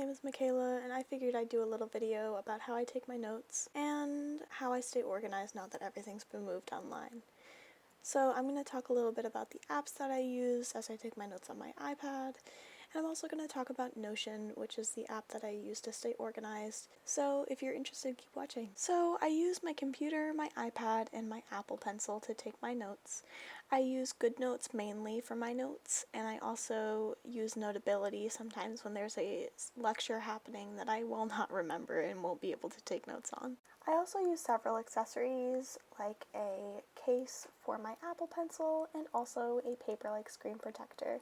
name is Michaela, and I figured I'd do a little video about how I take my notes and how I stay organized now that everything's been moved online. So I'm going to talk a little bit about the apps that I use as I take my notes on my iPad, and I'm also going to talk about Notion, which is the app that I use to stay organized. So if you're interested, keep watching. So I use my computer, my iPad, and my Apple Pencil to take my notes. I use Goodnotes mainly for my notes, and I also use Notability sometimes when there's a lecture happening that I will not remember and won't be able to take notes on. I also use several accessories, like a case for my Apple Pencil and also a paper-like screen protector.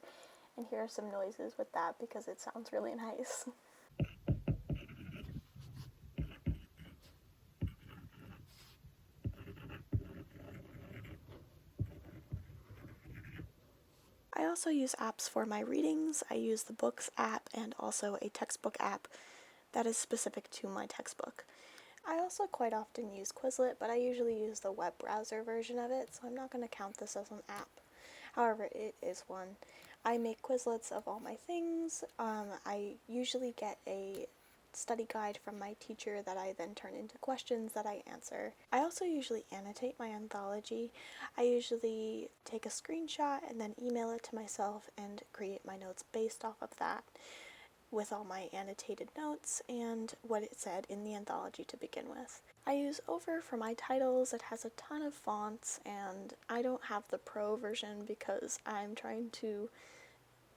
And here are some noises with that because it sounds really nice. I also use apps for my readings. I use the Books app and also a textbook app that is specific to my textbook. I also quite often use Quizlet, but I usually use the web browser version of it, so I'm not going to count this as an app. However, it is one. I make Quizlets of all my things. I usually get a study guide from my teacher that I then turn into questions that I answer. I also usually annotate my anthology. I usually take a screenshot and then email it to myself and create my notes based off of that, with all my annotated notes and what it said in the anthology to begin with. I use Over for my titles. It has a ton of fonts, and I don't have the pro version because I'm trying to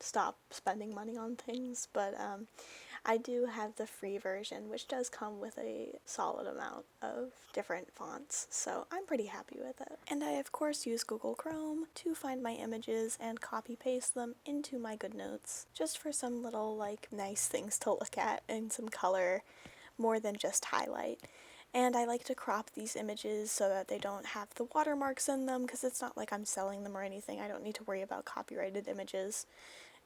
stop spending money on things, but I do have the free version, which does come with a solid amount of different fonts, so I'm pretty happy with it. And I of course use Google Chrome to find my images and copy paste them into my Goodnotes, just for some little nice things to look at and some color more than just highlight. And I like to crop these images so that they don't have the watermarks in them, because it's not like I'm selling them or anything. I don't need to worry about copyrighted images.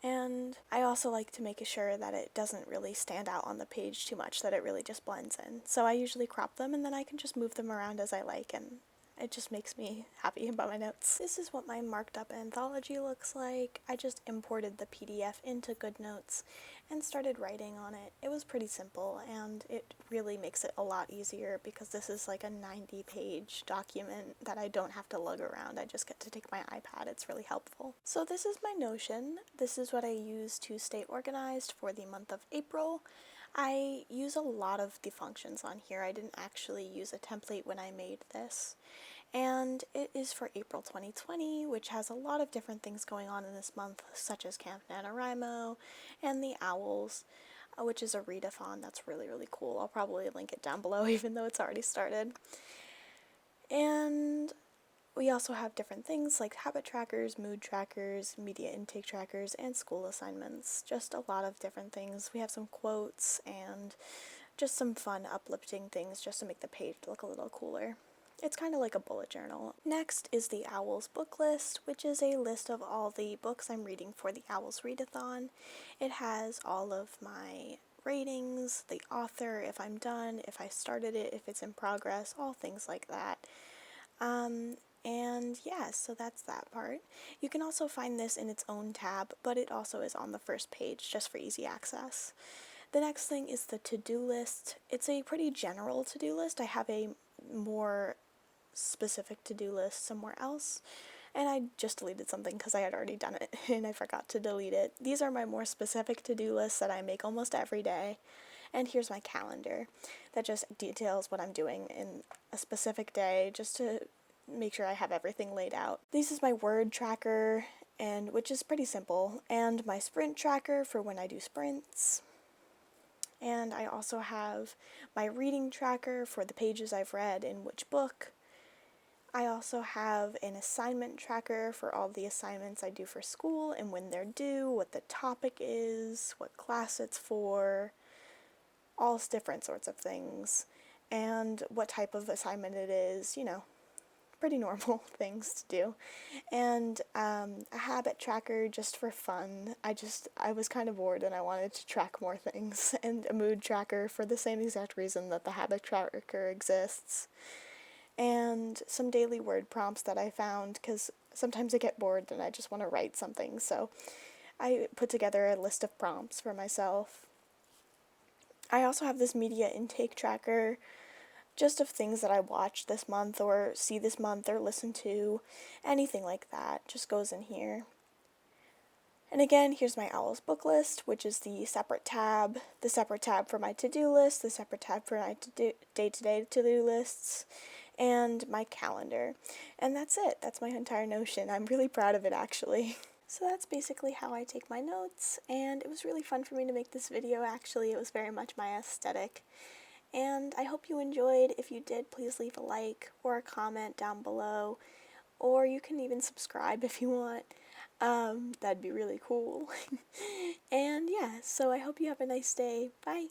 And I also like to make sure that it doesn't really stand out on the page too much, that it really just blends in. So I usually crop them and then I can just move them around as I like, and it just makes me happy about my notes. This is what my marked up anthology looks like. I just imported the PDF into Goodnotes and started writing on it. It was pretty simple, and it really makes it a lot easier because this is like a 90-page document that I don't have to lug around. I just get to take my iPad. It's really helpful. So this is my Notion. This is what I use to stay organized for the month of April. I use a lot of the functions on here. I didn't actually use a template when I made this. And it is for April 2020, which has a lot of different things going on in this month, such as Camp NaNoWriMo and the Owls, which is a readathon that's really, really cool. I'll probably link it down below, even though it's already started. And we also have different things like habit trackers, mood trackers, media intake trackers, and school assignments. Just a lot of different things. We have some quotes and just some fun uplifting things just to make the page look a little cooler. It's kind of like a bullet journal. Next is the Owls book list, which is a list of all the books I'm reading for the Owls Readathon. It has all of my ratings, the author, if I'm done, if I started it, if it's in progress, all things like that. And yeah, so that's that part. You can also find this in its own tab, but it also is on the first page just for easy access. The next thing is the to-do list. It's a pretty general to-do list. I have a more specific to-do list somewhere else, and I just deleted something because I had already done it and I forgot to delete it. These are my more specific to-do lists that I make almost every day. And here's my calendar that just details what I'm doing in a specific day, just to make sure I have everything laid out. This is my word tracker, and which is pretty simple, and my sprint tracker for when I do sprints. And I also have my reading tracker for the pages I've read in which book. I also have an assignment tracker for all the assignments I do for school and when they're due, what the topic is, what class it's for, all different sorts of things, and what type of assignment it is, pretty normal things to do. And a habit tracker just for fun. I was kind of bored and I wanted to track more things. And a mood tracker for the same exact reason that the habit tracker exists. And some daily word prompts that I found, because sometimes I get bored and I just want to write something. So I put together a list of prompts for myself. I also have this media intake tracker just of things that I watched this month or see this month or listen to, anything like that just goes in here. And again, here's my Owl's book list, which is the separate tab for my to-do list, the separate tab for my day-to-day to-do lists, and my calendar. And that's it. That's my entire Notion. I'm really proud of it, actually. So that's basically how I take my notes, and it was really fun for me to make this video, actually. It was very much my aesthetic. And I hope you enjoyed. If you did, please leave a like or a comment down below, or you can even subscribe if you want. That'd be really cool. And yeah, so I hope you have a nice day. Bye!